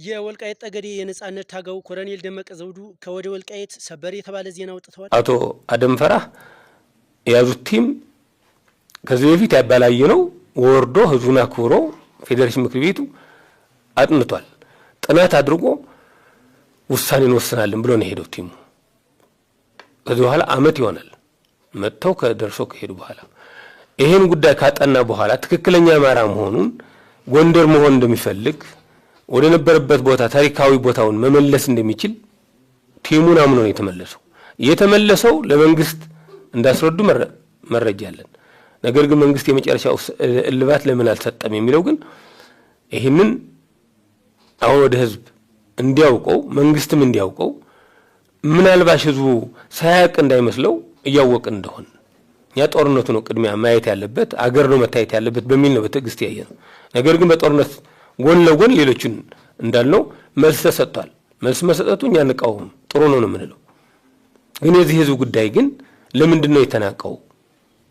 የወልቃይት ጠገዴ የነጻነት ታጋው ኮሎኔል ደመቀ ዘውዱ ከወደ ወልቃይት ሰበር የተባለ ዜና ወጥቷል። አቶ አደም ፈራህ የያዙት ቲም ከዚህ በፊት ያባላየ ነው ወርዶ ህዝቡን አክብሮ ፌዴሬሽን ምክር ቤቱ አጥንቷል። ጥናት አድርጎ ውሳኔ እንወስናለን ብሎ ነው ሄደው ቲሙ። ከዚህ በኋላ አመት ይሆናል መጥተው ከደርሶ ከሄዱ በኋላ ይሄን ጉዳይ ካጠና በኋላ ትክክለኛ አማራ መሆኑን ጎንደር መሆን እንደሚፈልግ ወደ ነበረበት ቦታ ታሪካዊ ቦታውን መመለስ እንደሚችል ቲሙን አምኖ ነው የተመለሰው ለመንግስት እንዳስረዱ መረጃ አለን። ነገር ግን መንግስት የመጨረሻው እልባት ለምን አልሰጠም የሚለው ግን ይሄንን አሁን ወደ ህዝብ እንዲያውቀው መንግስትም እንዲያውቀው ምናልባሽ ህዝቡ ሳያቅ እንዳይመስለው እያወቀ እንደሆነ ያ ጦርነቱ ነው ቅድሚያ ማየት ያለበት አገር ነው መታየት ያለበት በሚል ነው በትዕግስት ያየነው። ነገር ግን በጦርነት ጎን ለጎን ሌሎችን እንዳልነው መልስ ተሰጥቷል። መልስ መሰጠቱ እኛ ንቃወም ጥሩ ነው የምንለው። ግን የዚህ ህዝብ ጉዳይ ግን ለምንድን ነው የተናቀው?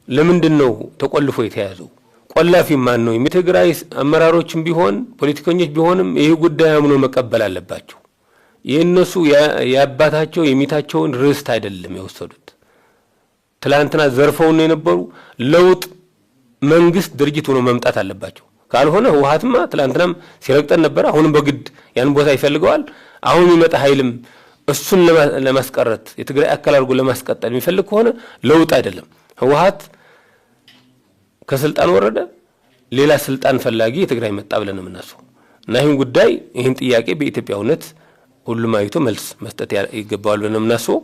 ለምንድን ነው ተቆልፎ የተያዘው? ቆላፊ ማን ነው? የትግራይ አመራሮችም ቢሆን ፖለቲከኞች ቢሆንም ይሄ ጉዳይ አምኖ መቀበል አለባቸው። የነሱ ያባታቸው የሚታቸውን ርስት አይደለም የወሰዱት። ትላንትና ዘርፈው ነው የነበሩ ለውጥ መንግስት ድርጅት ሆኖ መምጣት አለባቸው። ካልሆነ ህወሓትማ ትላንትናም ሲረግጠን ነበር። አሁንም በግድ ያን ቦታ ይፈልገዋል። አሁን የሚመጣ ኃይልም እሱን ለማስቀረት የትግራይ አካል አድርጎ ለማስቀጠል የሚፈልግ ከሆነ ለውጥ አይደለም። ህወሓት ከስልጣን ወረደ፣ ሌላ ስልጣን ፈላጊ የትግራይ መጣ ብለን ነው የምናስበው። እና ይህን ጉዳይ ይህን ጥያቄ በኢትዮጵያውነት ሁሉም አይቶ መልስ መስጠት ይገባዋል ብለን ነው የምናስበው።